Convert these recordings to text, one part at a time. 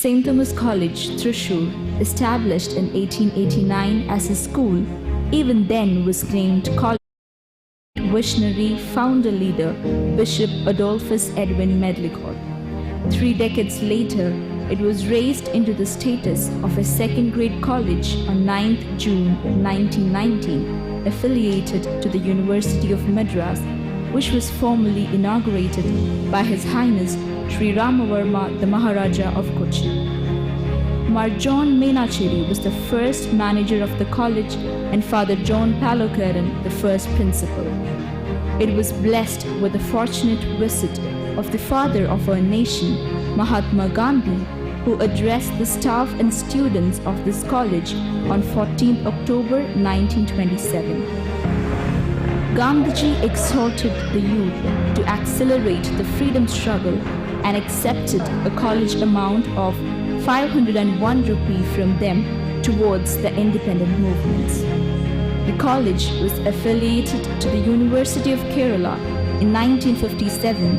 St. Thomas College, Thrissur, established in 1889 as a school, even then was named College visionary founder leader Bishop Adolphus Edwin Medlicott. 3 decades later, it was raised into the status of a second-grade college on 9th June 1919, affiliated to the University of Madras, which was formally inaugurated by His Highness Sri Ramavarma the Maharaja of Kochi. Mar John Menacheri was the first manager of the college and Father John Palokaran the first principal. It was blessed with the fortunate visit of the father of our nation, Mahatma Gandhi, who addressed the staff and students of this college on 14 October 1927. Gandhiji exhorted the youth to accelerate the freedom struggle and accepted a college amount of 501 rupee from them towards the independent movements. The college was affiliated to the University of Kerala in 1957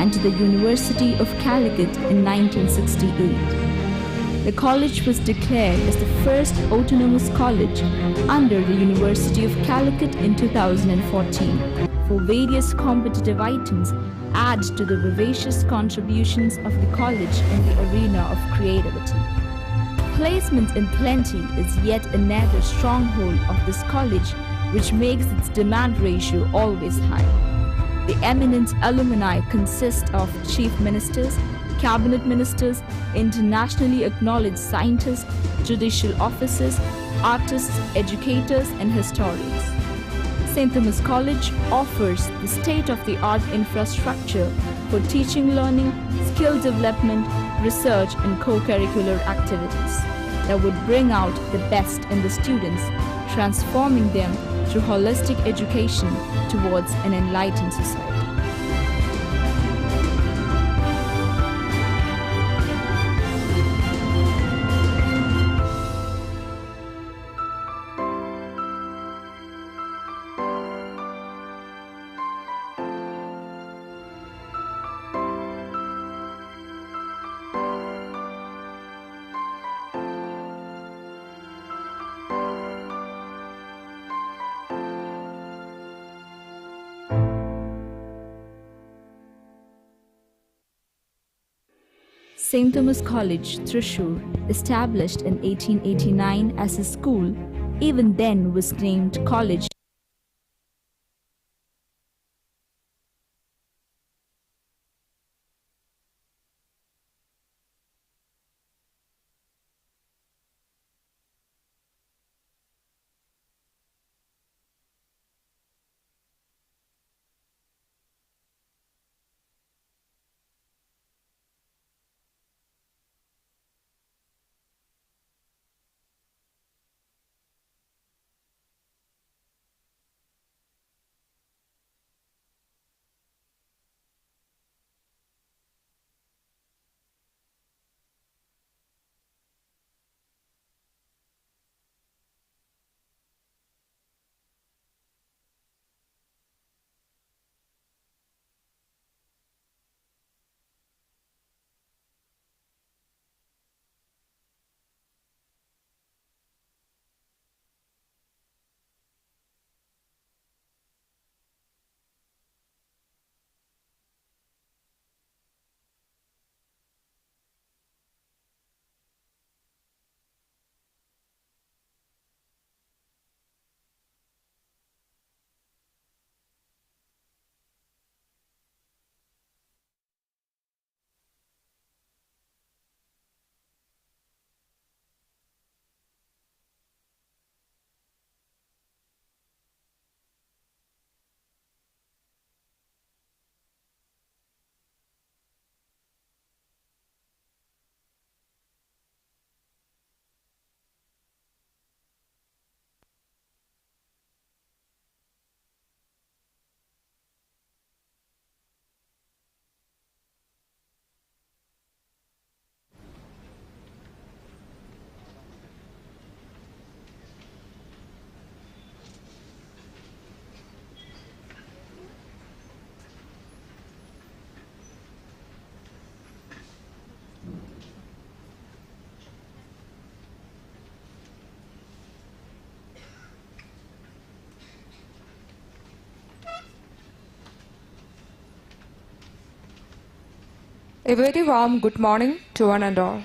and to the University of Calicut in 1968. The college was declared as the first autonomous college under the University of Calicut in 2014. For various competitive items add to the vivacious contributions of the college in the arena of creativity. Placement in plenty is yet another stronghold of this college, which makes its demand ratio always high. The eminent alumni consist of chief ministers, cabinet ministers, internationally acknowledged scientists, judicial officers, artists, educators, and historians. St. Thomas College offers the state-of-the-art infrastructure for teaching, learning, skill development, research, and co-curricular activities that would bring out the best in the students, transforming them through holistic education towards an enlightened society. St. Thomas College, Thrissur, established in 1889 as a school, even then was named College A very warm good morning to one and all.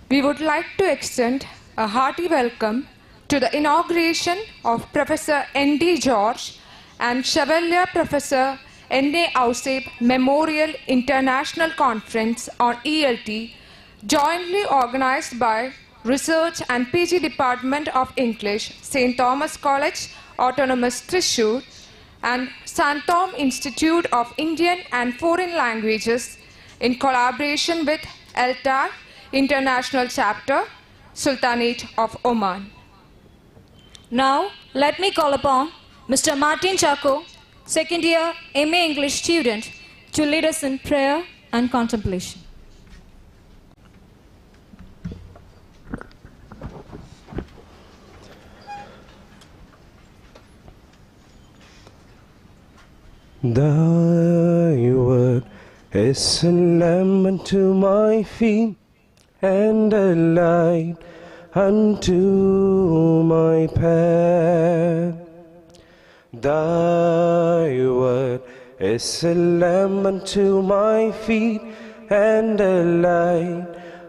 We would like to extend a hearty welcome to the inauguration of Professor N.D. George and Chevalier Professor N.A. Ouseph Memorial International Conference on ELT, jointly organized by Research and PG Department of English, St. Thomas College, Autonomous Thrissur, and Santom Institute of Indian and Foreign Languages in collaboration with ELT International Chapter, Sultanate of Oman. Now, let me call upon Mr. Martin Chaco, second year MA English student, to lead us in prayer and contemplation. Thy word is a lamp unto my feet, and a light unto my path. Thy word is a lamp unto my feet, and a light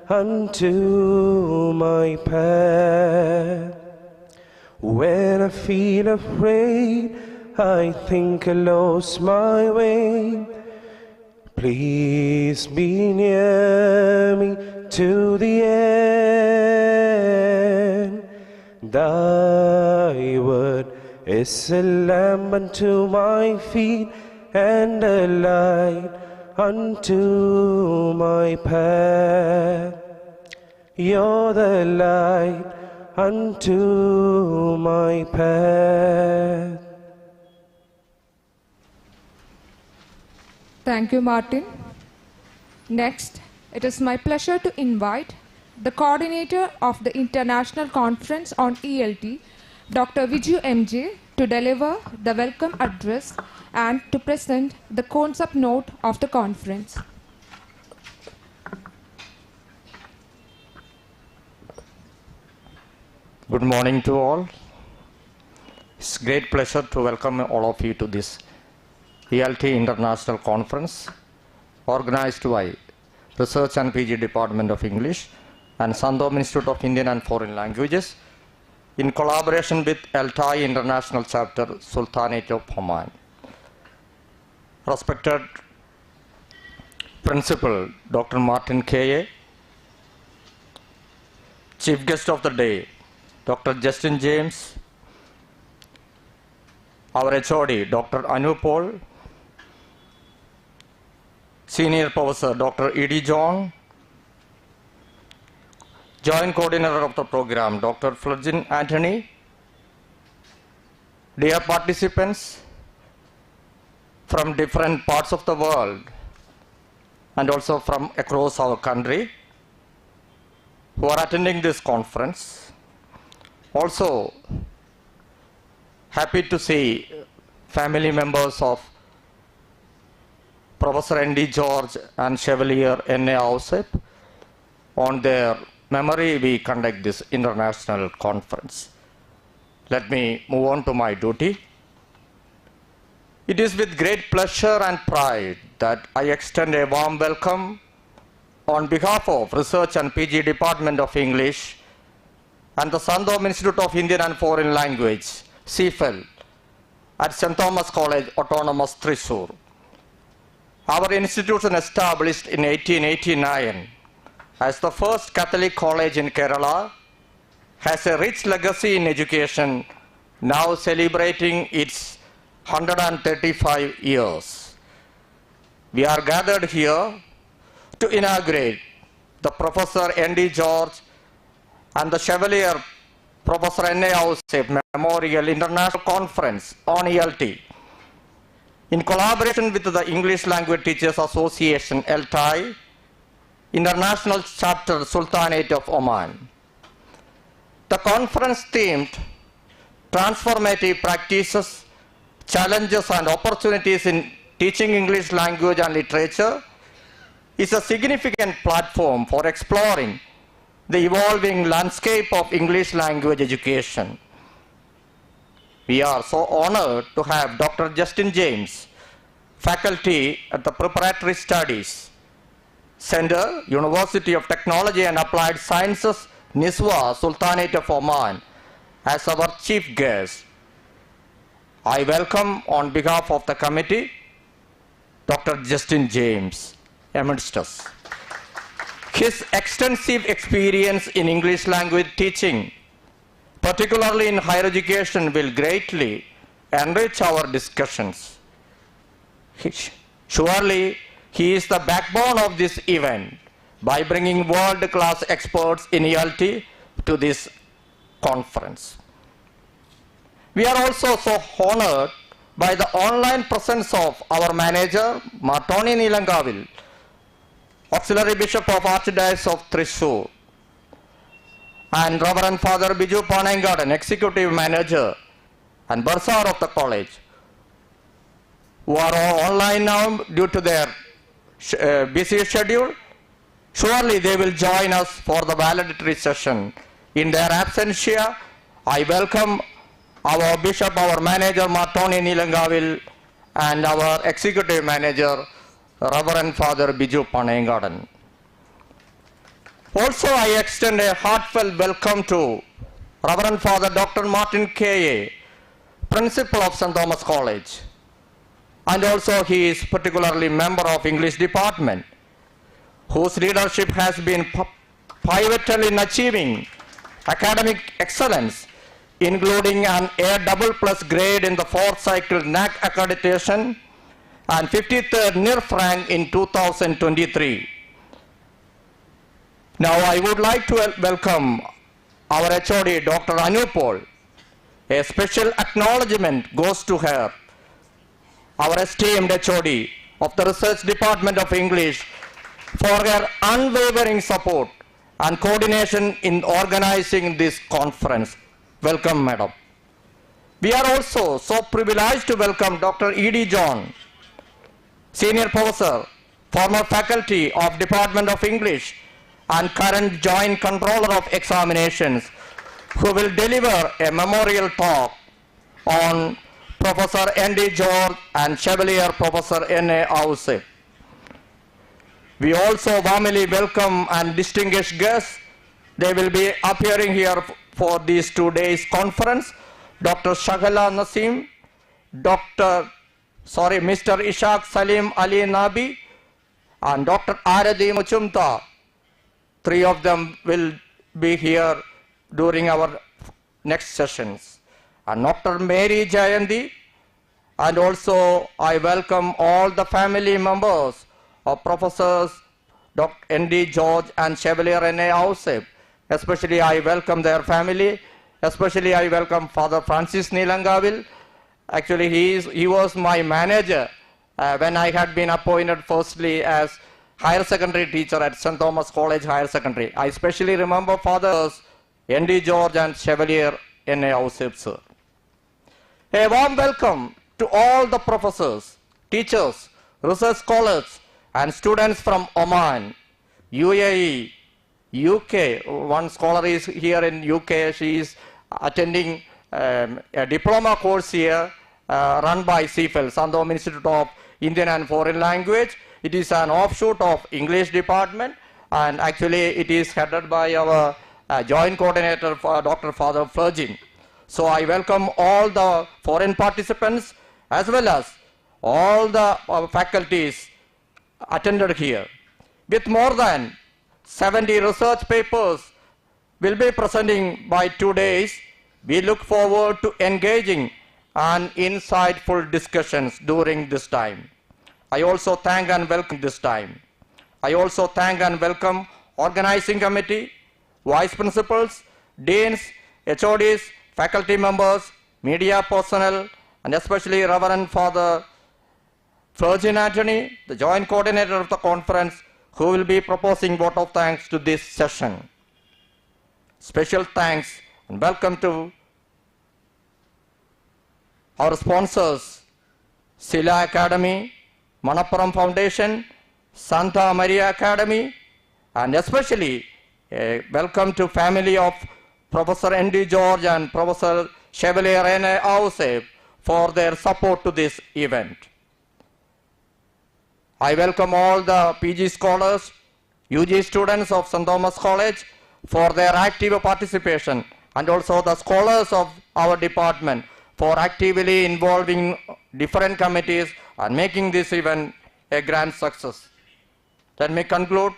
unto my path. When I feel afraid, I think I lost my way. Please be near me to the end. Thy word is a lamp unto my feet, and a light unto my path. You're the light unto my path. Thank you, Martin. Next, it is my pleasure to invite the coordinator of the International Conference on ELT, Dr. Viju MJ, to deliver the welcome address and to present the concept note of the conference. Good morning to all. It's a great pleasure to welcome all of you to this ELT International Conference organized by Research and PG Department of English and Santom Institute of Indian and Foreign Languages in collaboration with ELT International Chapter, Sultanate of Oman. Respected Principal Dr. Martin K.A., Chief Guest of the Day, Dr. Justin James, our HOD, Dr. Anu Paul, Senior Professor Dr. E.D. John, Joint Coordinator of the program Dr. Florgin Anthony, dear participants from different parts of the world and also from across our country who are attending this conference. Also, happy to see family members of Professor N.D. George and Chevalier N.A. Ouseph. On their memory, we conduct this international conference. Let me move on to my duty. It is with great pleasure and pride that I extend a warm welcome on behalf of Research and PG Department of English and the Santom Institute of Indian and Foreign Language, CFL, at St. Thomas College, Autonomous Thrissur. Our institution, established in 1889 as the first Catholic college in Kerala, has a rich legacy in education, now celebrating its 135 years. We are gathered here to inaugurate the Professor N.D. George and the Chevalier Professor N.A. Ouseph Memorial International Conference on ELT in collaboration with the English Language Teachers Association, ELT, International Chapter, Sultanate of Oman. The conference themed Transformative Practices, Challenges and Opportunities in Teaching English Language and Literature is a significant platform for exploring the evolving landscape of English language education. We are so honored to have Dr. Justin James, faculty at the Preparatory Studies, Center, University of Technology and Applied Sciences, Niswa, Sultanate of Oman, as our chief guest. I welcome on behalf of the committee, Dr. Justin James, amidst us. His extensive experience in English language teaching, particularly in higher education, will greatly enrich our discussions. Surely, he is the backbone of this event by bringing world-class experts in ELT to this conference. We are also so honored by the online presence of our manager, Martoni Nilangavil, Auxiliary Bishop of Archdiocese of Thrissur, and Reverend Father Biju Panengadan, Executive Manager and Bursar of the college, who are all online now due to their busy schedule. Surely they will join us for the valedictory session. In their absentia, I welcome our Bishop, our Manager Martoni Nilangavil, and our Executive Manager Reverend Father Biju Panengadan. Also, I extend a heartfelt welcome to Reverend Father Dr. Martin K.A., Principal of St. Thomas College, and also he is particularly member of English Department, whose leadership has been pivotal in achieving academic excellence, including an A++ grade in the 4th cycle NAC accreditation and 53rd NIRF rank in 2023. Now I would like to welcome our HOD, Dr. Anupol. A special acknowledgement goes to her, our esteemed HOD of the Research Department of English, for her unwavering support and coordination in organizing this conference. Welcome, Madam. We are also so privileged to welcome Dr. E.D. John, Senior Professor, former faculty of Department of English and current Joint Controller of Examinations, who will deliver a memorial talk on Professor N.D. George and Chevalier Professor N.A. Ouseph. We also warmly welcome and distinguished guests. They will be appearing here for these 2 days conference. Dr. Shaghala Nasim, Mr. Ishaq Salim Ali Nabi, and Dr. Aradi Muchumta. 3 of them will be here during our next sessions. And Dr. Mary Jayanti, and also I welcome all the family members of Professors Dr. N.D. George and Chevalier N.A. Ouseph. Especially I welcome their family. Especially I welcome Father Francis Nilangavil. Actually he was my manager when I had been appointed firstly as higher secondary teacher at St. Thomas College Higher Secondary. I especially remember Fathers N.D. George and Chevalier N.A. Ouseph, sir. A warm welcome to all the professors, teachers, research scholars, and students from Oman, UAE, UK. One scholar is here in UK. She is attending a diploma course here run by CFL, Sandhom Institute of Indian and Foreign Language. It is an offshoot of English department, and actually it is headed by our joint coordinator, Dr. Father Flurgin. So I welcome all the foreign participants as well as all the faculties attended here. With more than 70 research papers will be presenting by 2 days, we look forward to engaging and insightful discussions during this time. I also thank and welcome this time. I also thank and welcome organizing committee, vice principals, deans, HODs, faculty members, media personnel, and especially Reverend Father Flurgin Anthony, the joint coordinator of the conference, who will be proposing vote of thanks to this session. Special thanks and welcome to our sponsors, Sila Academy, Manappuram Foundation, Santa Maria Academy, and especially welcome to family of Professor N.D. George and Professor Chevalier N.A. Ouseph for their support to this event. I welcome all the PG scholars, UG students of St. Thomas College for their active participation, and also the scholars of our department for actively involving different committees and making this event a grand success. Let me conclude.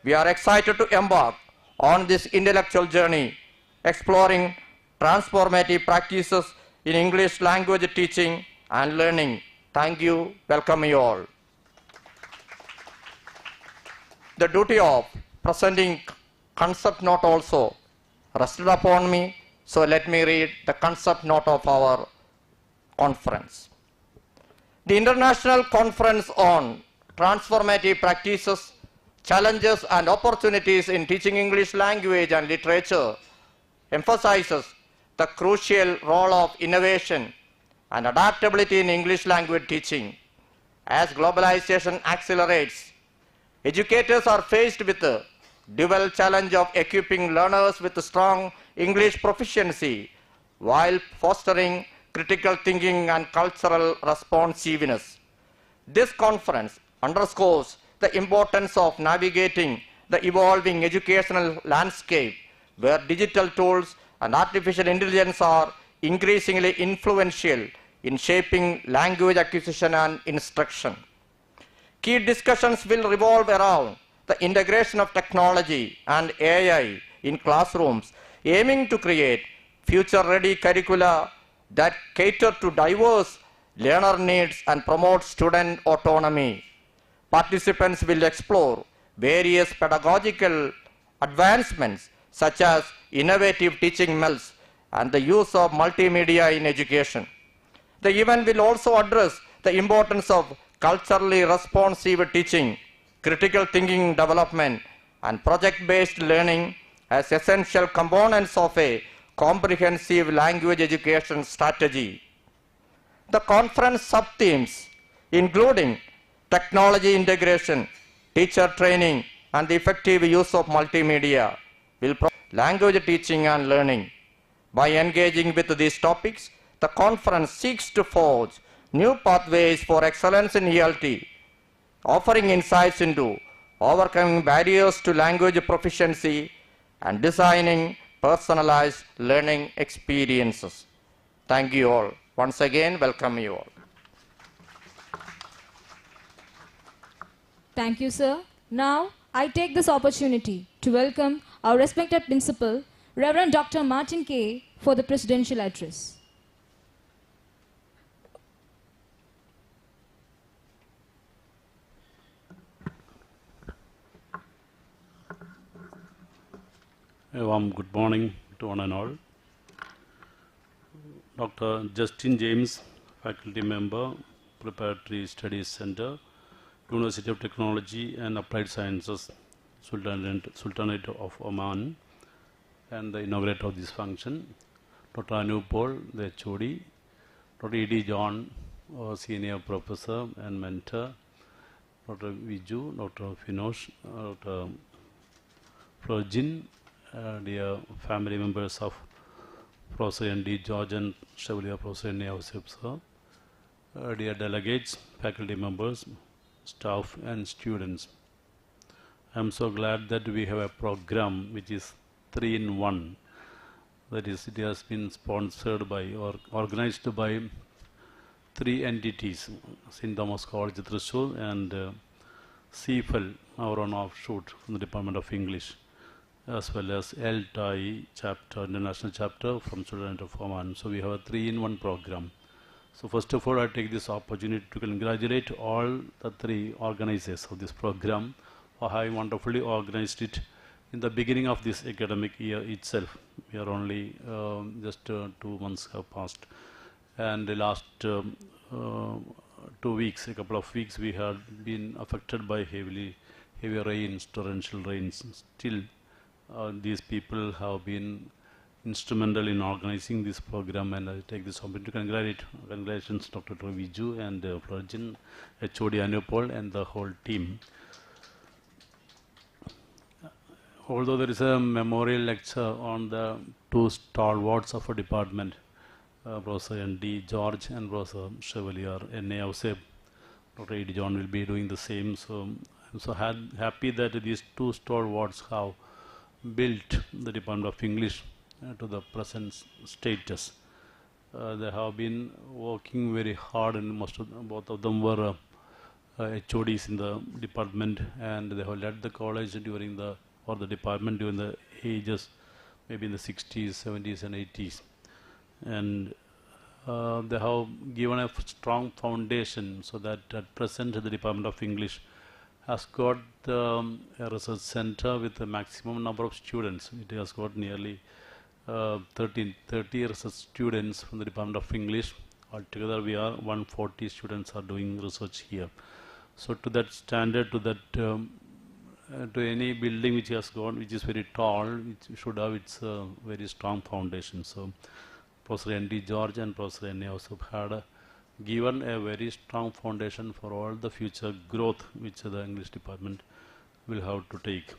We are excited to embark on this intellectual journey, exploring transformative practices in English language teaching and learning. Thank you. Welcome you all. The duty of presenting concept note also rested upon me, so let me read the concept note of our conference. The International Conference on Transformative Practices, Challenges and Opportunities in Teaching English Language and Literature emphasizes the crucial role of innovation and adaptability in English language teaching. As globalization accelerates, educators are faced with the dual challenge of equipping learners with strong English proficiency while fostering critical thinking and cultural responsiveness. This conference underscores the importance of navigating the evolving educational landscape where digital tools and artificial intelligence are increasingly influential in shaping language acquisition and instruction. Key discussions will revolve around the integration of technology and AI in classrooms, aiming to create future-ready curricula that cater to diverse learner needs and promote student autonomy. Participants will explore various pedagogical advancements such as innovative teaching methods and the use of multimedia in education. The event will also address the importance of culturally responsive teaching, critical thinking development, and project-based learning as essential components of a comprehensive language education strategy. The conference sub-themes, including technology integration, teacher training, and the effective use of multimedia, will promote language teaching and learning. By engaging with these topics, the conference seeks to forge new pathways for excellence in ELT, offering insights into overcoming barriers to language proficiency and designing personalized learning experiences. Thank you all. Once again, welcome you all. Thank you, sir. Now, I take this opportunity to welcome our respected principal, Reverend Dr. Martin K., for the presidential address. A warm good morning to one and all. Dr. Justin James, faculty member, Preparatory Studies Center, University of Technology and Applied Sciences, Sultanate of Oman, and the inaugurator of this function. Dr. Anu Paul, the HOD, Dr. E.D. John, our senior professor and mentor, Dr. Viju, Dr. Finosh, Dr. Florjin, dear family members of Professor N.D. George and Chevalier Professor N.A. Ouseph, sir, dear delegates, faculty members, staff and students. I am so glad that we have a program which is 3-in-1. That is, it has been sponsored by or organized by 3 entities, St. Thomas College, Thrissur, and CFL, our own offshoot from the Department of English, as well as ELT chapter, international chapter from Sultanate of Oman. So we have a 3-in-1 program. So first of all, I take this opportunity to congratulate all the 3 organizers of this program for having wonderfully organized it in the beginning of this academic year itself. We are only just 2 months have passed, and the last 2 weeks, a couple of weeks, we had been affected by heavy rains, torrential rains. Still, these people have been instrumental in organizing this program, and I take this opportunity to congratulations Dr. Viju and Florjin, HOD Anupol, and the whole team. Although there is a memorial lecture on the 2 stalwarts of a department, Professor N.D. George and Professor Chevalier N.A. Ouseph, Dr. E.D. John will be doing the same, so I'm so happy that these two stalwarts have built the Department of English to the present status. They have been working very hard, and both of them were HODs in the department, and they have led the college or the department during the ages, maybe in the 60s, 70s, and 80s. And they have given a strong foundation so that at present the Department of English has got a research center with a maximum number of students. It has got nearly 30 research students from the Department of English. Altogether we are 140 students are doing research here. So to that standard, to any building which has gone, which is very tall, it should have its very strong foundation. So Professor N.D. George and Professor N.A. Ouseph had given a very strong foundation for all the future growth which the English department will have to take.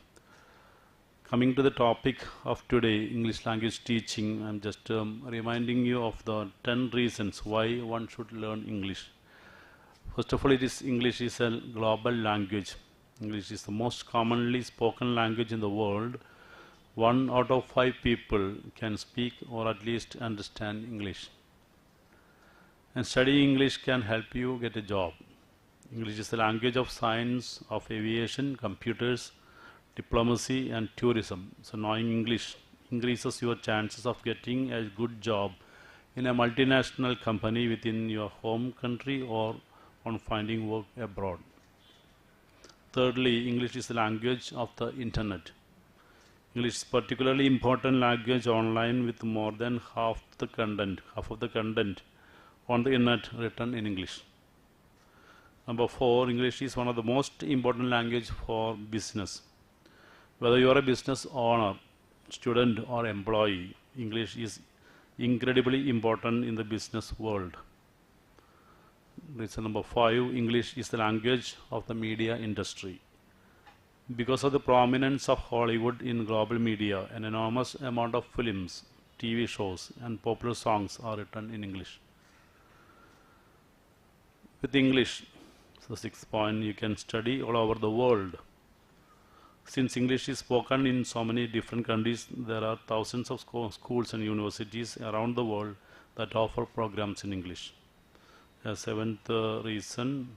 Coming to the topic of today, English language teaching, I'm just reminding you of the 10 reasons why one should learn English. First of all, English is a global language. English is the most commonly spoken language in the world. 1 out of 5 people can speak or at least understand English. And studying English can help you get a job. English is the language of science, of aviation, computers, diplomacy, and tourism. So knowing English increases your chances of getting a good job in a multinational company within your home country or on finding work abroad. Thirdly, English is the language of the internet. English is particularly important language online with more than half of the content on the internet written in English. Number 4, English is one of the most important language for business. Whether you are a business owner, student or employee, English is incredibly important in the business world. Reason number 5, English is the language of the media industry. Because of the prominence of Hollywood in global media, an enormous amount of films, TV shows, and popular songs are written in English. With English, the 6th point, you can study all over the world. Since English is spoken in so many different countries, there are thousands of schools and universities around the world that offer programs in English. A 7th reason,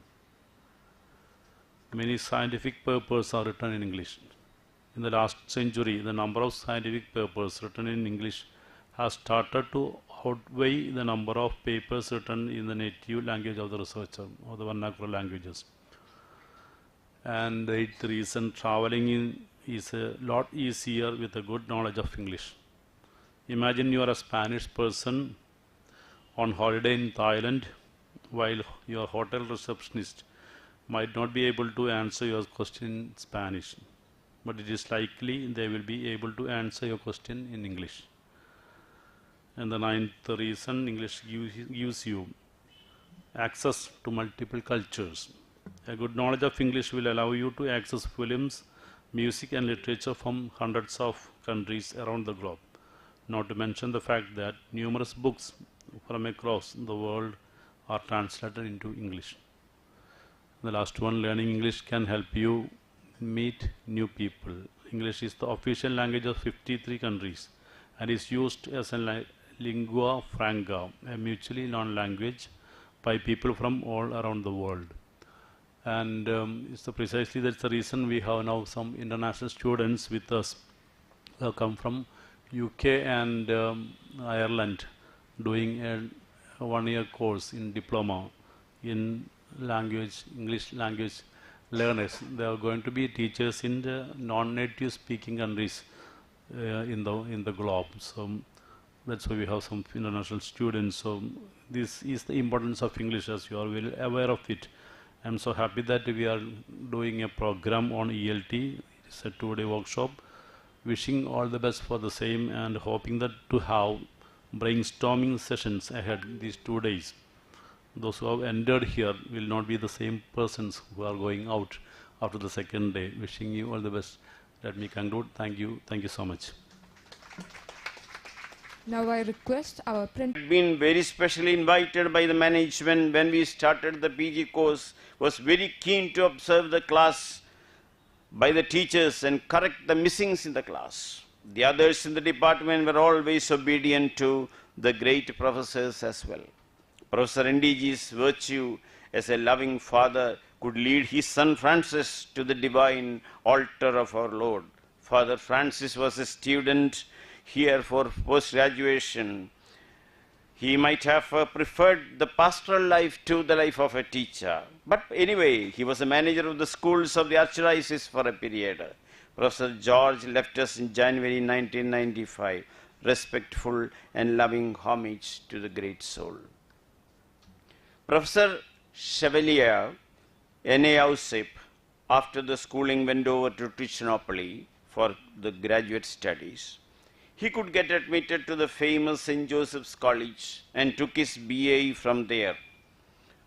many scientific papers are written in English. In the last century, the number of scientific papers written in English has started to outweigh the number of papers written in the native language of the researcher or the vernacular languages. And the 8th reason, traveling is a lot easier with a good knowledge of English. Imagine you are a Spanish person on holiday in Thailand, while your hotel receptionist might not be able to answer your question in Spanish, but it is likely they will be able to answer your question in English. And the 9th reason, English gives you access to multiple cultures. A good knowledge of English will allow you to access films, music and literature from hundreds of countries around the globe. Not to mention the fact that numerous books from across the world are translated into English. The last one, learning English can help you meet new people. English is the official language of 53 countries and is used as a lingua franca, a mutually known language by people from all around the world. And precisely that's the reason we have now some international students with us who have come from UK and Ireland doing a 1-year course in diploma in language, English language learners. They are going to be teachers in the non-native speaking countries in the globe. So that's why we have some international students. So this is the importance of English, as you are well aware of it. I'm so happy that we are doing a program on ELT. It's a 2-day workshop. Wishing all the best for the same and hoping that to have brainstorming sessions ahead these 2 days. Those who have entered here will not be the same persons who are going out after the 2nd day. Wishing you all the best. Let me conclude. Thank you. Thank you so much. Now I request our Been very specially invited by the management when we started the PG course, was very keen to observe the class by the teachers and correct the missings in the class. The others in the department were always obedient to the great professors as well. Professor NDG's virtue as a loving father could lead his son Francis to the divine altar of our Lord. Father Francis was a student here for post-graduation. He might have preferred the pastoral life to the life of a teacher. But anyway, he was a manager of the schools of the Archdiocese for a period. Professor George left us in January 1995. Respectful and loving homage to the great soul. Professor Chevalier N.A. Ouseph, after the schooling, went over to Trichinopoli for the graduate studies. He could get admitted to the famous St. Joseph's College and took his BA from there.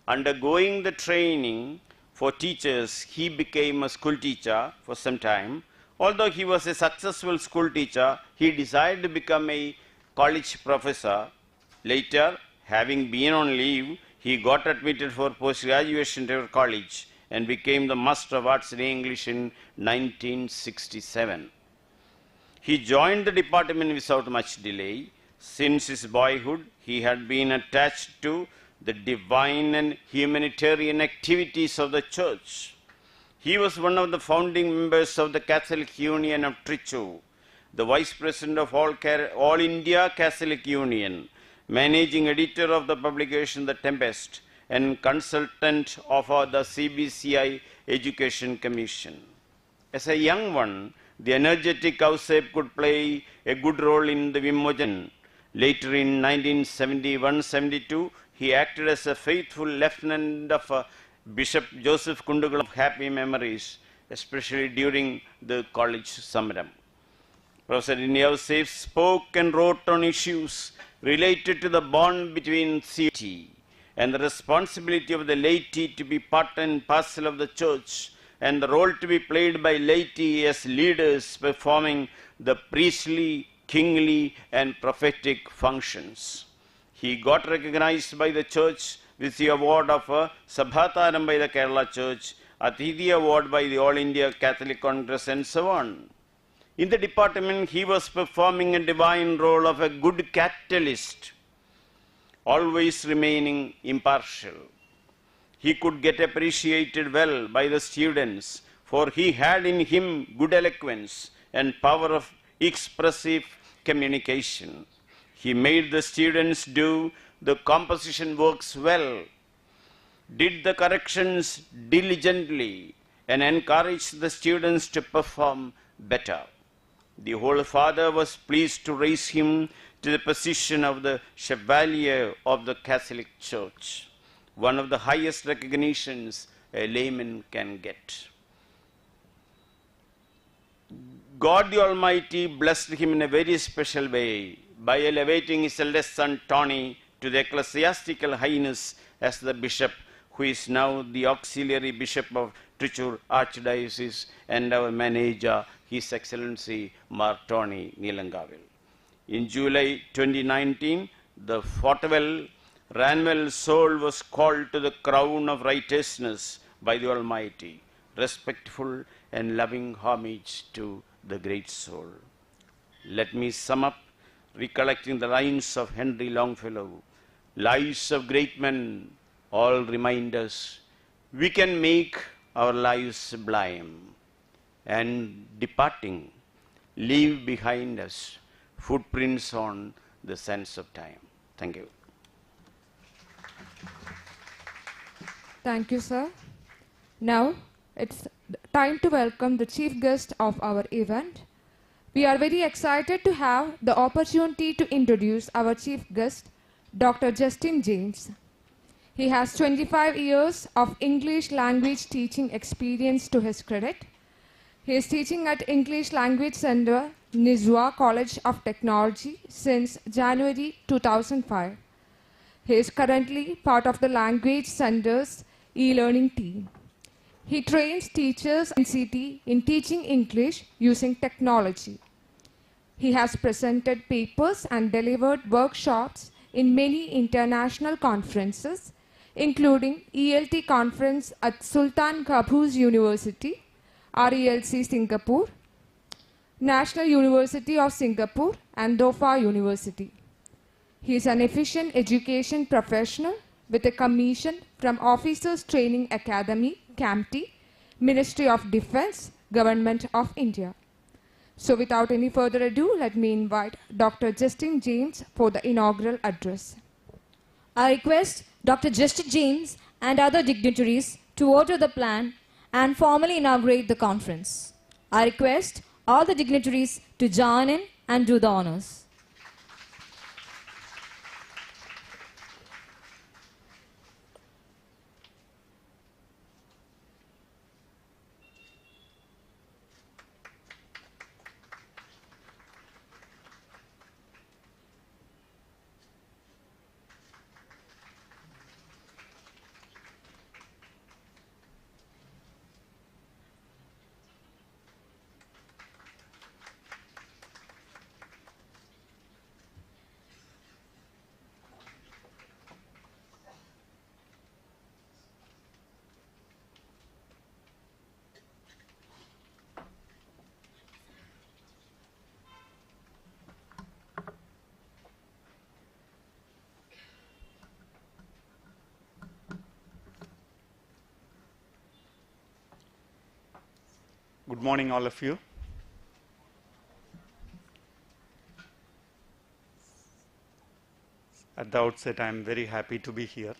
Undergoing the training for teachers, he became a school teacher for some time. Although he was a successful school teacher, he decided to become a college professor. Later, having been on leave, he got admitted for post-graduation to college and became the Master of Arts in English in 1967. He joined the department without much delay. Since his boyhood, he had been attached to the divine and humanitarian activities of the church. He was one of the founding members of the Catholic Union of Thrissur, the vice president of All India Catholic Union, managing editor of the publication The Tempest, and consultant of the CBCI Education Commission. As a young one, the energetic Ouseph could play a good role in the Vimojan. Later in 1971-72, he acted as a faithful lieutenant of Bishop Joseph Kundugal of happy memories, especially during the college samaram. Professor Ouseph spoke and wrote on issues related to the bond between laity and the responsibility of the laity to be part and parcel of the church, and the role to be played by laity as leaders performing the priestly, kingly, and prophetic functions. He got recognized by the church with the award of Sabhataram by the Kerala Church, Atithi Award by the All India Catholic Congress, and so on. In the department, he was performing a divine role of a good catalyst, always remaining impartial. He could get appreciated well by the students, for he had in him good eloquence and power of expressive communication. He made the students do the composition works well, did the corrections diligently, and encouraged the students to perform better. The Holy Father was pleased to raise him to the position of the Chevalier of the Catholic Church, one of the highest recognitions a layman can get. God the Almighty blessed him in a very special way by elevating his eldest son Tony to the ecclesiastical highness as the bishop, who is now the auxiliary bishop of Thrissur Archdiocese and our manager, His Excellency Martoni Nilangavil. In July 2019, the Fortwell Ranwell soul was called to the crown of righteousness by the Almighty. Respectful and loving homage to the great soul. Let me sum up, recollecting the lines of Henry Longfellow. Lives of great men all remind us we can make our lives sublime, and departing, leave behind us footprints on the sands of time. Thank you. Thank you, sir. Now, it's time to welcome the chief guest of our event. We are very excited to have the opportunity to introduce our chief guest, Dr. Justin James. He has 25 years of English language teaching experience to his credit. He is teaching at English Language Center, Nizwa College of Technology since January 2005. He is currently part of the Language Center's e-learning team. He trains teachers in CT in teaching English using technology. He has presented papers and delivered workshops in many international conferences, including ELT conference at Sultan Qaboos University, RELC Singapore, National University of Singapore and Doha University. He is an efficient education professional with a commission from Officers Training Academy, CAMT, Ministry of Defense, Government of India. So without any further ado, let me invite Dr. Justin James for the inaugural address. I request Dr. Justin James and other dignitaries to order the plan and formally inaugurate the conference. I request all the dignitaries to join in and do the honors. Good morning, all of you. At the outset, I am very happy to be here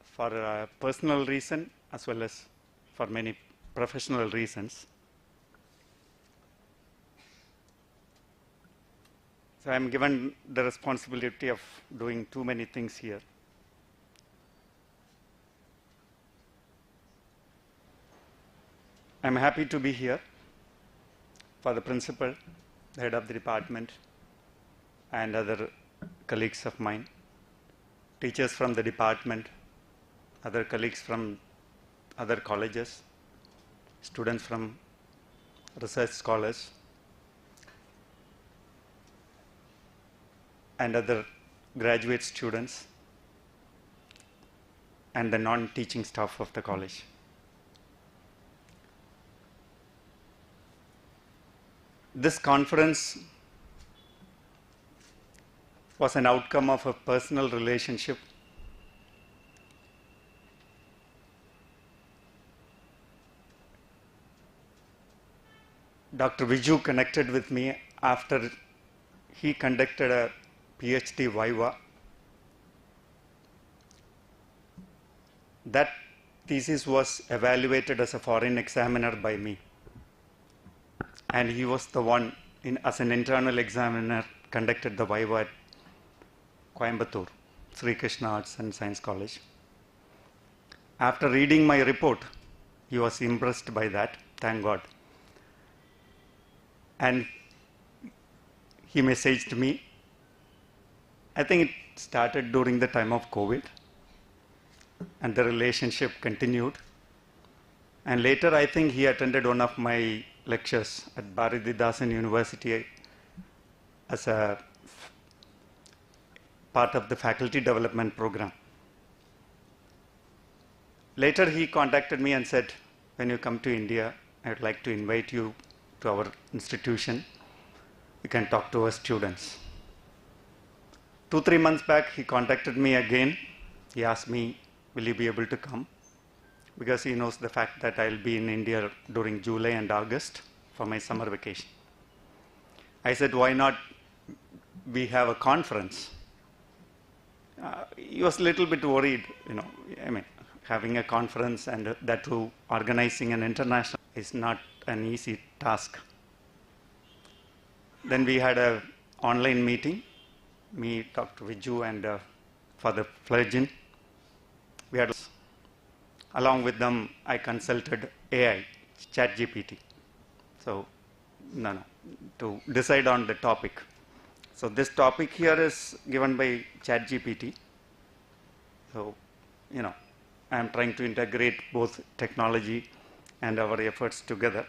for a personal reason as well as for many professional reasons. So I am given the responsibility of doing too many things here. I am happy to be here for the principal, the head of the department, and other colleagues of mine, teachers from the department, other colleagues from other colleges, students from research scholars, and other graduate students, and the non-teaching staff of the college. This conference was an outcome of a personal relationship Dr. Viju connected with me after he conducted a PhD Viva. That thesis was evaluated as a foreign examiner by me. And he was the one, as an internal examiner, conducted the Viva at Coimbatore, Sri Krishna Arts and Science College. After reading my report, he was impressed by that, thank God. And he messaged me. I think it started during the time of COVID, and the relationship continued. And later, I think he attended one of my lectures at Bharatidasan University as a part of the faculty development program. Later, he contacted me and said, when you come to India, I would like to invite you to our institution. You can talk to our students. 2-3 months back, he contacted me again. He asked me, will you be able to come? Because he knows the fact that I'll be in India during July and August for my summer vacation. I said, why not we have a conference? He was a little bit worried, having a conference and that too organizing an international is not an easy task. Then we had an online meeting, me, Dr. Viju, and Father Flurgin. We had, along with them, I consulted AI, ChatGPT. So, to decide on the topic. So this topic here is given by ChatGPT. So, I am trying to integrate both technology and our efforts together.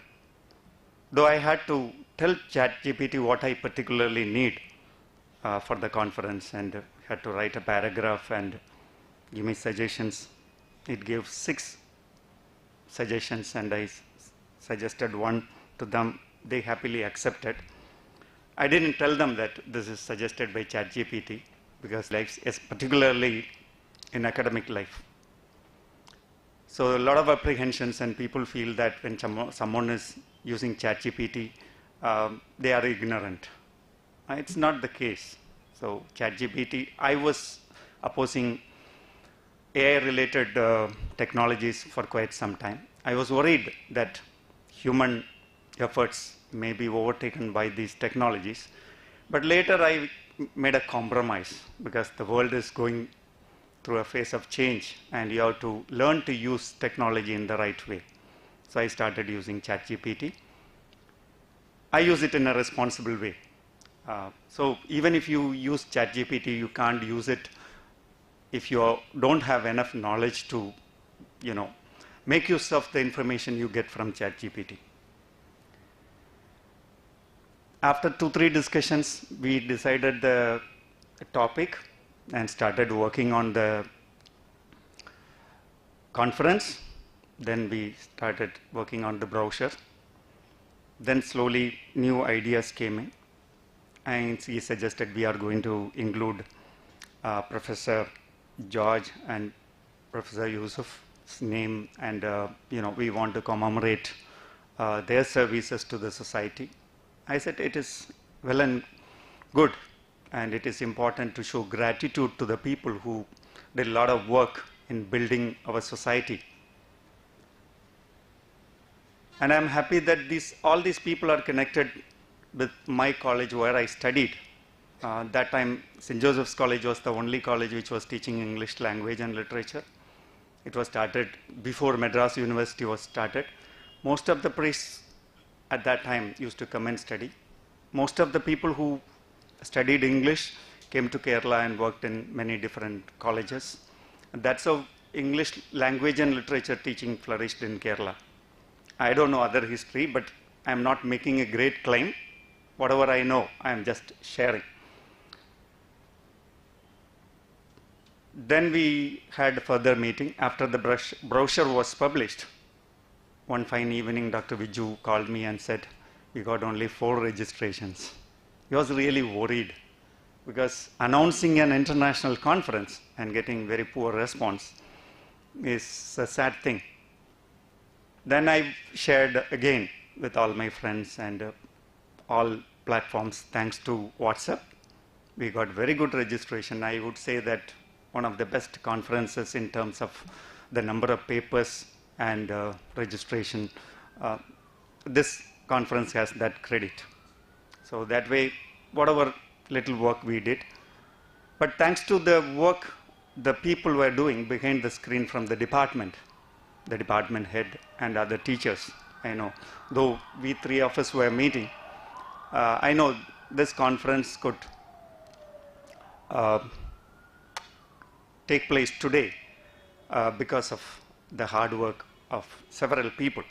Though I had to tell ChatGPT what I particularly need for the conference and had to write a paragraph and give me suggestions. It gave 6 suggestions and I suggested one to them. They happily accepted. I didn't tell them that this is suggested by ChatGPT because life is particularly in academic life. So a lot of apprehensions and people feel that when someone is using ChatGPT, they are ignorant. It's not the case. So ChatGPT, I was opposing AI-related technologies for quite some time. I was worried that human efforts may be overtaken by these technologies. But later I made a compromise because the world is going through a phase of change and you have to learn to use technology in the right way. So I started using ChatGPT. I use it in a responsible way. So even if you use ChatGPT, you can't use it if you don't have enough knowledge to, make use of the information you get from ChatGPT. After 2-3 discussions, we decided the topic and started working on the conference. Then we started working on the brochure. Then slowly new ideas came in. And he suggested we are going to include Professor George and Professor Ousseff's name, and we want to commemorate their services to the society. I said it is well and good, and it is important to show gratitude to the people who did a lot of work in building our society. And I'm happy that all these people are connected with my college where I studied. That time, St. Joseph's College was the only college which was teaching English language and literature. It was started before Madras University was started. Most of the priests at that time used to come and study. Most of the people who studied English came to Kerala and worked in many different colleges. And that's how English language and literature teaching flourished in Kerala. I don't know other history, but I'm not making a great claim. Whatever I know, I'm just sharing. Then we had a further meeting. After the brochure was published, one fine evening, Dr. Viju called me and said, we got only 4 registrations. He was really worried because announcing an international conference and getting very poor response is a sad thing. Then I shared again with all my friends and all platforms. Thanks to Ouseph, we got very good registration. I would say that one of the best conferences in terms of the number of papers and registration. This conference has that credit. So that way, whatever little work we did, but thanks to the work the people were doing behind the screen from the department head and other teachers, I know, though we 3 of us were meeting, I know this conference could take place today because of the hard work of several people.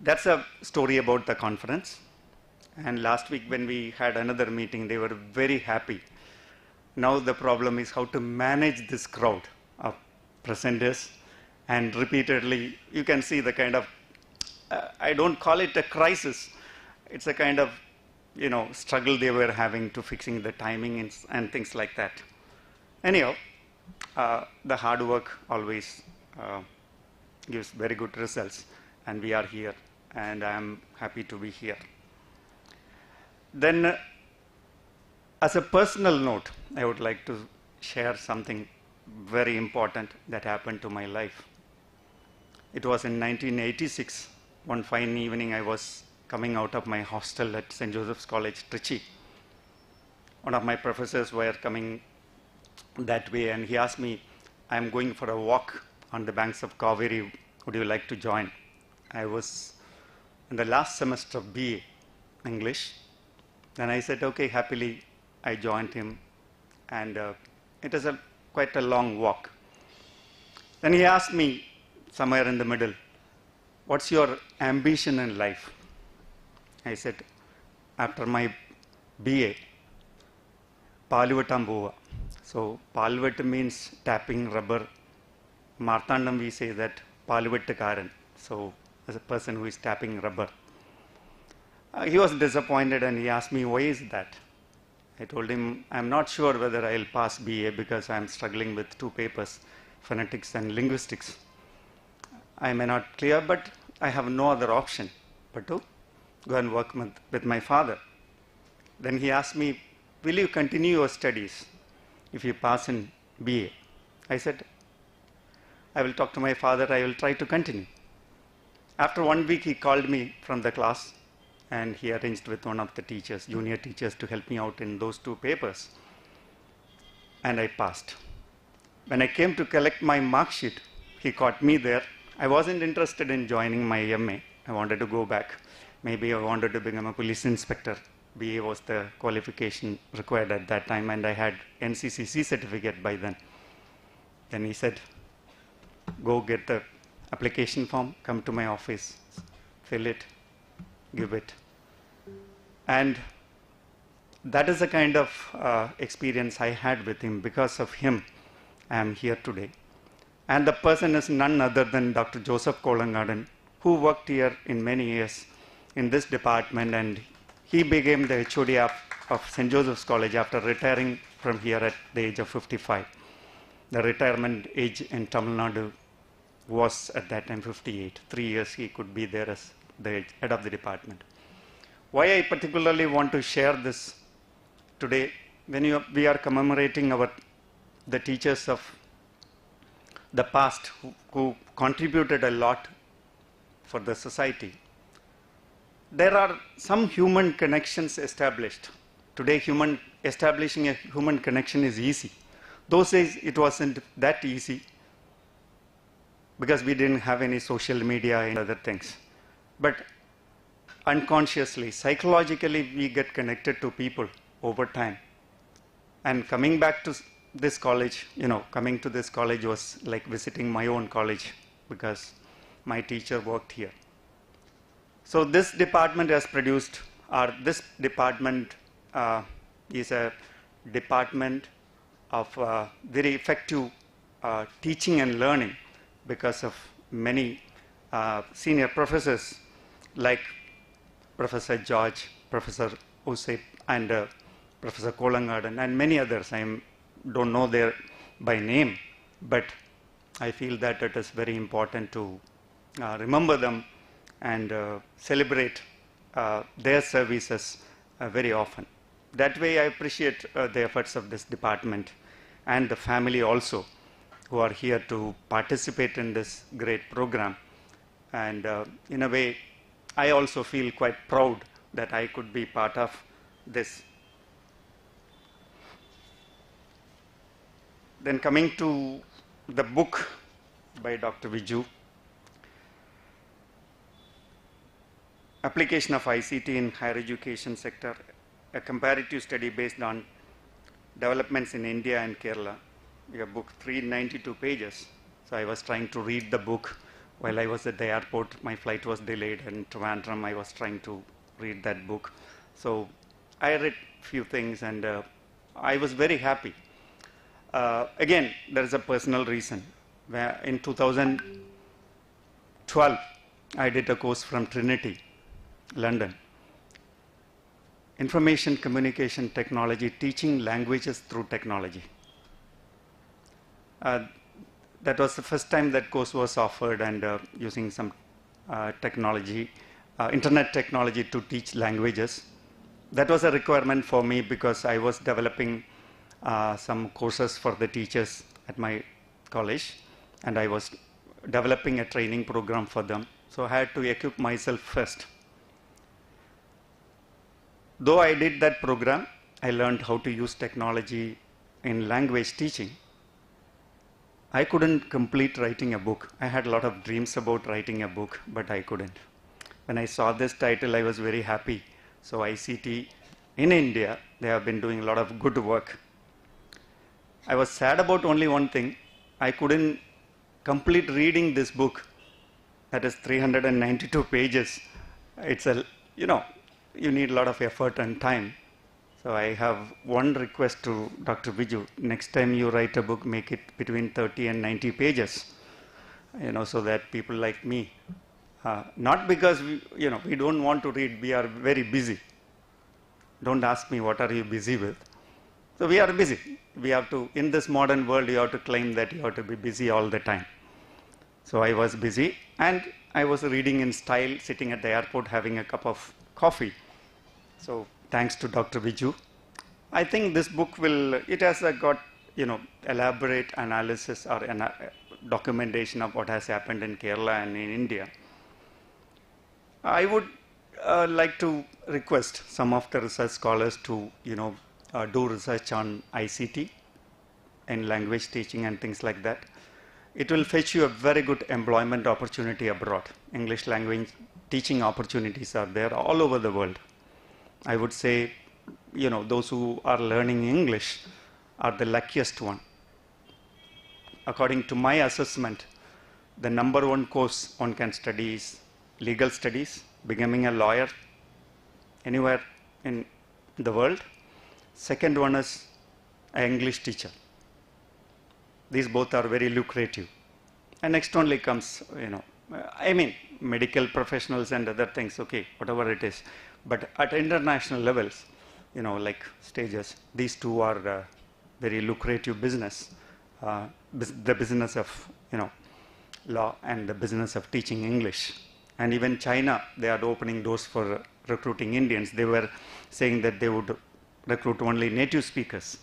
That's a story about the conference. And last week when we had another meeting, they were very happy. Now the problem is how to manage this crowd of presenters, and repeatedly you can see the kind of, I don't call it a crisis, it's a kind of struggle they were having to fixing the timing and things like that. Anyhow, the hard work always gives very good results, and we are here, and I am happy to be here. Then, as a personal note, I would like to share something very important that happened to my life. It was in 1986, one fine evening I was coming out of my hostel at St. Joseph's College, Trichy. One of my professors were coming that way, and he asked me, I'm going for a walk on the banks of Kaveri, would you like to join? I was in the last semester of BA English. Then I said, okay, happily I joined him, and it was quite a long walk. Then he asked me somewhere in the middle, what's your ambition in life? I said, after my BA, Paluvattam Pova. So Paluvat means tapping rubber. Marthandam we say that Palivittukaran, so as a person who is tapping rubber. He was disappointed and he asked me, why is that? I told him, I'm not sure whether I'll pass BA because I'm struggling with two papers, phonetics and linguistics. I may not clear, but I have no other option but to go and work with my father. Then he asked me, will you continue your studies if you pass in BA? I said, I will talk to my father, I will try to continue. After 1 week, he called me from the class and he arranged with one of the teachers, junior teachers, to help me out in those two papers. And I passed. When I came to collect my mark sheet, he caught me there. I wasn't interested in joining my MA. I wanted to go back. Maybe I wanted to become a police inspector. BA was the qualification required at that time, and I had NCCC certificate by then. Then he said, go get the application form, come to my office, fill it, give it. And that is the kind of experience I had with him. Because of him, I am here today. And the person is none other than Dr. Joseph Kolangadan, who worked here in many years in this department, and he became the HOD of St. Joseph's College after retiring from here at the age of 55. The retirement age in Tamil Nadu was at that time 58. 3 years he could be there as the head of the department. Why I particularly want to share this today, when we are commemorating the teachers of the past who contributed a lot for the society. There are some human connections established. Today, establishing a human connection is easy. Those days, it wasn't that easy because we didn't have any social media and other things. But unconsciously, psychologically, we get connected to people over time. And coming back to this college, coming to this college was like visiting my own college because my teacher worked here. So this department has produced, or this department is a department of very effective teaching and learning because of many senior professors like Professor George, Professor Ouseph, and Professor Kolangadan, and many others. I don't know their by name, but I feel that it is very important to remember them and celebrate their services very often. That way I appreciate the efforts of this department and the family also who are here to participate in this great program. And in a way, I also feel quite proud that I could be part of this. Then coming to the book by Dr. Viju, Application of ICT in Higher Education Sector, a comparative study based on developments in India and Kerala. A book, 392 pages. So I was trying to read the book while I was at the airport. My flight was delayed, and in Trivandrum I was trying to read that book. So I read a few things, and I was very happy. Again, there is a personal reason. Where in 2012, I did a course from Trinity, London. Information Communication Technology, teaching languages through technology. That was the first time that course was offered, and using some technology, internet technology to teach languages. That was a requirement for me because I was developing some courses for the teachers at my college, and I was developing a training program for them. So I had to equip myself first. Though I did that program, I learned how to use technology in language teaching. I couldn't complete writing a book. I had a lot of dreams about writing a book, but I couldn't. When I saw this title, I was very happy. So ICT in India, they have been doing a lot of good work. I was sad about only one thing. I couldn't complete reading this book. That is 392 pages. It's you need a lot of effort and time. So I have one request to Dr. Viju. Next time you write a book, make it between 30 and 90 pages. so that people like me, not because we don't want to read, we are very busy. Don't ask me what are you busy with. So we are busy. We have to, in this modern world, you have to claim that you have to be busy all the time. So I was busy, and I was reading in style, sitting at the airport having a cup of coffee. So thanks to Dr. Viju. I think this book it has got, elaborate analysis or documentation of what has happened in Kerala and in India. I would like to request some of the research scholars to, do research on ICT and language teaching and things like that. It will fetch you a very good employment opportunity abroad. English language teaching opportunities are there all over the world. I would say, those who are learning English are the luckiest one. According to my assessment, the number one course one can study is legal studies, becoming a lawyer anywhere in the world. Second one is an English teacher. These both are very lucrative. And next only comes, medical professionals and other things, okay, whatever it is. But at international levels, like stages, these two are very lucrative business. The business of, law and the business of teaching English. And even China, they are opening doors for recruiting Indians. They were saying that they would recruit only native speakers.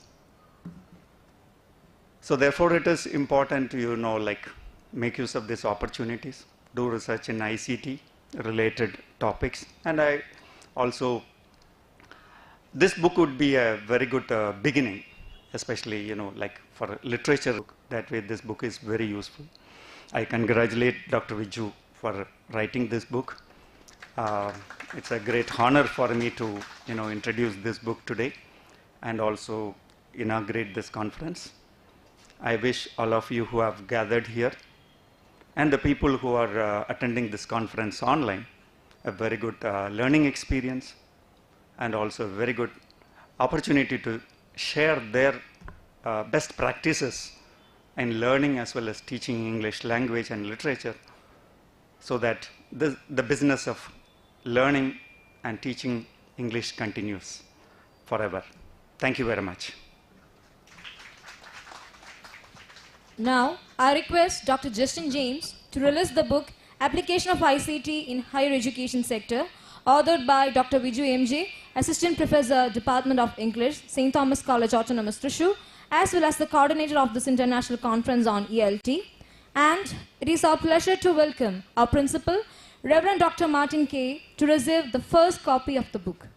So therefore it is important to, make use of these opportunities, do research in ICT related topics. And I also, this book would be a very good beginning, especially, for literature. That way this book is very useful. I congratulate Dr. Viju for writing this book. It's a great honor for me to, introduce this book today and also inaugurate this conference. I wish all of you who have gathered here and the people who are attending this conference online a very good learning experience and also a very good opportunity to share their best practices in learning as well as teaching English language and literature, so that the business of learning and teaching English continues forever. Thank you very much. Now, I request Dr. Justin James to release the book Application of ICT in Higher Education Sector, authored by Dr. Viju MJ, Assistant Professor, Department of English, St. Thomas College Autonomous Thrissur, as well as the coordinator of this international conference on ELT. And it is our pleasure to welcome our principal, Reverend Dr. Martin K., to receive the first copy of the book.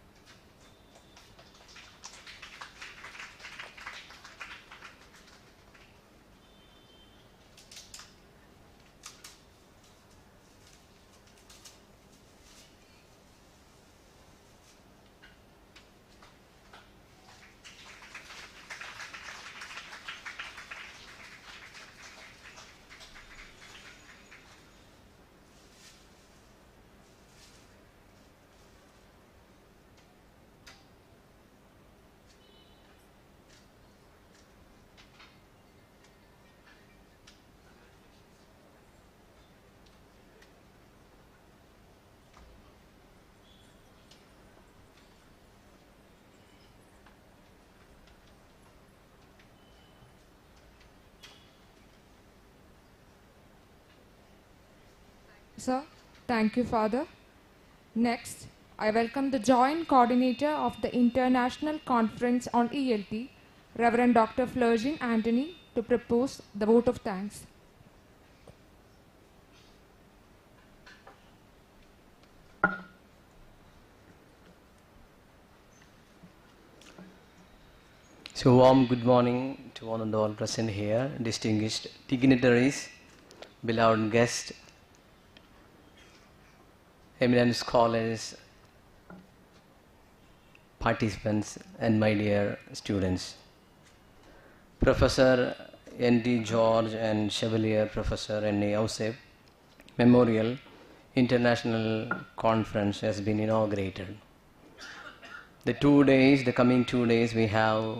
Sir, thank you, Father. Next, I welcome the Joint Coordinator of the International Conference on ELT, Reverend Dr. Flurgin Anthony, to propose the vote of thanks. So warm good morning to one and all present here, distinguished dignitaries, beloved guests, eminent scholars, participants, and my dear students. Professor N.D. George and Chevalier Professor N.A. Ouseph Memorial International Conference has been inaugurated. The coming 2 days, we have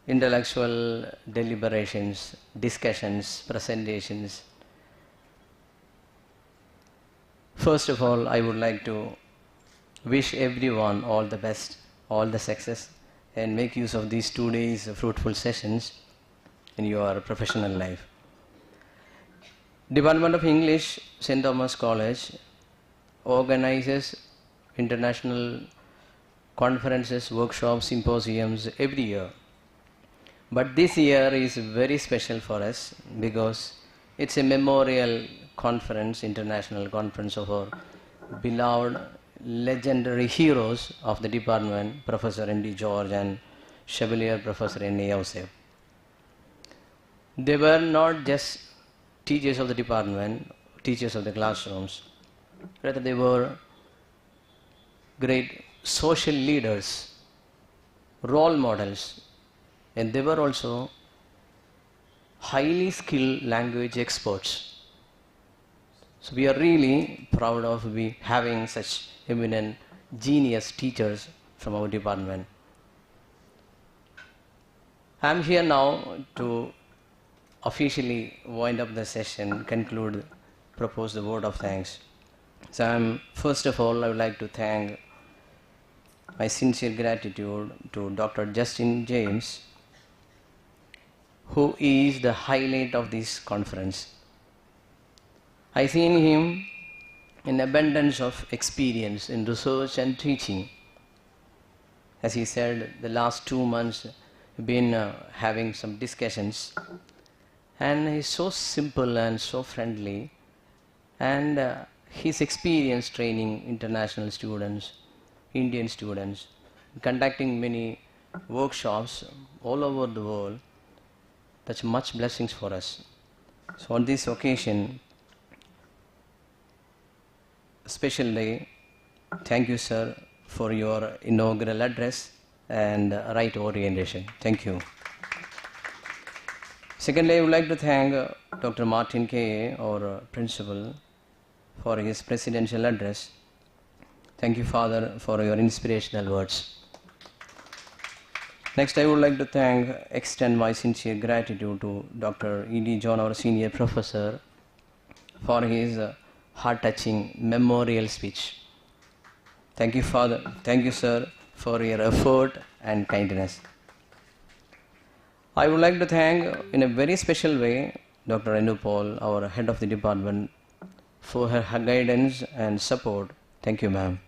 intellectual deliberations, discussions, presentations. First of all, I would like to wish everyone all the best, all the success, and make use of these 2 days of fruitful sessions in your professional life. Department of English, St. Thomas College organizes international conferences, workshops, symposiums every year. But this year is very special for us because it's a memorial conference, international conference of our beloved legendary heroes of the department, Professor N.D. George and Chevalier Professor N.A. Ouseph. They were not just teachers of the department, teachers of the classrooms, rather they were great social leaders, role models, and they were also highly skilled language experts. So we are really proud of having such eminent, genius teachers from our department. I am here now to officially wind up the session, propose the word of thanks. So first of all, I would like to thank my sincere gratitude to Dr. Justin James, who is the highlight of this conference. I see in him an abundance of experience in research and teaching. As he said, the last 2 months we've been having some discussions, and he's so simple and so friendly, and his experience training international students, Indian students, conducting many workshops all over the world, that's much blessings for us. So on this occasion, especially, thank you, sir, for your inaugural address and right orientation. Thank you. Secondly, I would like to thank Dr. Martin K., our principal, for his presidential address. Thank you, Father, for your inspirational words. Next, I would like to extend my sincere gratitude to Dr. E.D. John, our senior professor, for his heart-touching memorial speech. Thank you, Father. Thank you, sir, for your effort and kindness. I would like to thank, in a very special way, Dr. Anu Paul, our head of the department, for her guidance and support. Thank you, ma'am.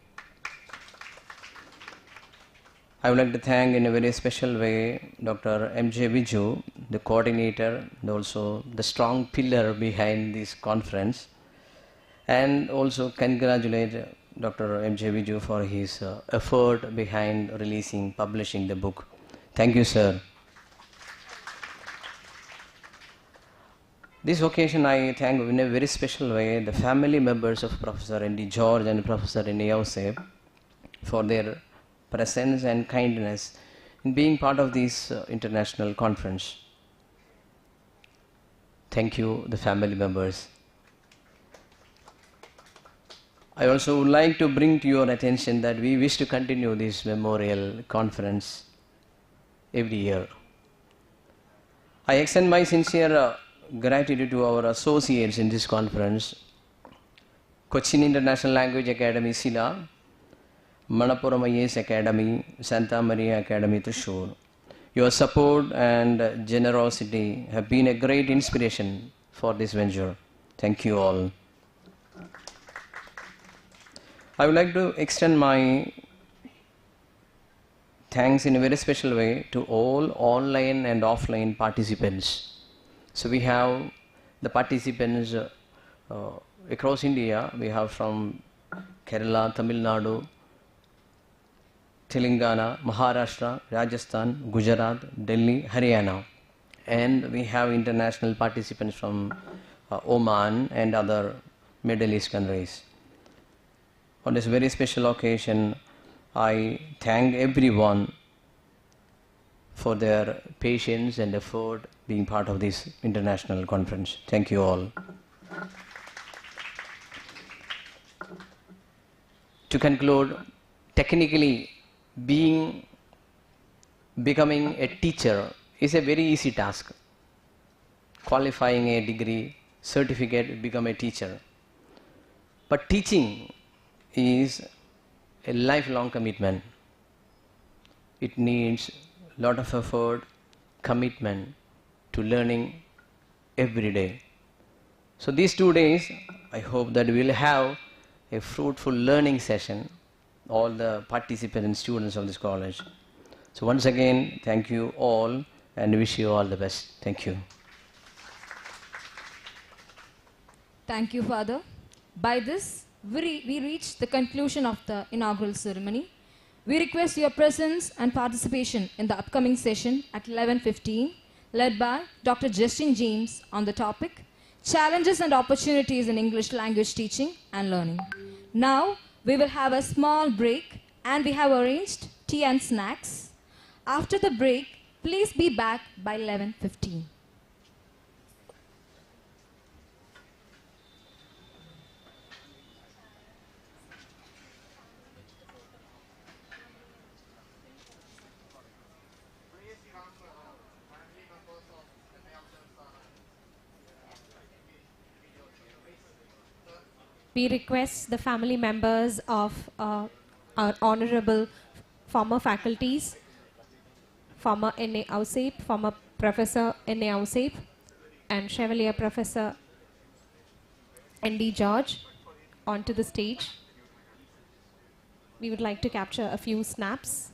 I would like to thank, in a very special way, Dr. M.J. Viju, the coordinator, and also the strong pillar behind this conference, and also congratulate Dr. M.J. Viju for his effort behind publishing the book. Thank you, sir. This occasion I thank in a very special way the family members of Professor N.D. George and Professor N.A. Ouseph for their presence and kindness in being part of this international conference. Thank you, the family members. I also would like to bring to your attention that we wish to continue this memorial conference every year. I extend my sincere gratitude to our associates in this conference, Cochin International Language Academy, Sila, Manapuram IAS Academy, Santa Maria Academy, Thrissur. Your support and generosity have been a great inspiration for this venture. Thank you all. I would like to extend my thanks in a very special way to all online and offline participants. So we have the participants across India. We have from Kerala, Tamil Nadu, Telangana, Maharashtra, Rajasthan, Gujarat, Delhi, Haryana. And we have international participants from Oman and other Middle East countries. On this very special occasion, I thank everyone for their patience and effort being part of this international conference. Thank you all. To conclude, technically, becoming a teacher is a very easy task. Qualifying a degree, certificate, become a teacher. But teaching is a lifelong commitment. It needs a lot of effort, commitment to learning every day. So these 2 days, I hope that we will have a fruitful learning session, all the participants and students of this college. So once again, thank you all and wish you all the best. Thank you. Thank you, Father. By this, we reach the conclusion of the inaugural ceremony. We request your presence and participation in the upcoming session at 11:15, led by Dr. Justin James on the topic, Challenges and Opportunities in English Language Teaching and Learning. Now, we will have a small break and we have arranged tea and snacks. After the break, please be back by 11:15. We request the family members of our honorable former faculties, former N.A. Ouseph, former Professor N.A. Ouseph, and Chevalier Professor N.D. George onto the stage. We would like to capture a few snaps.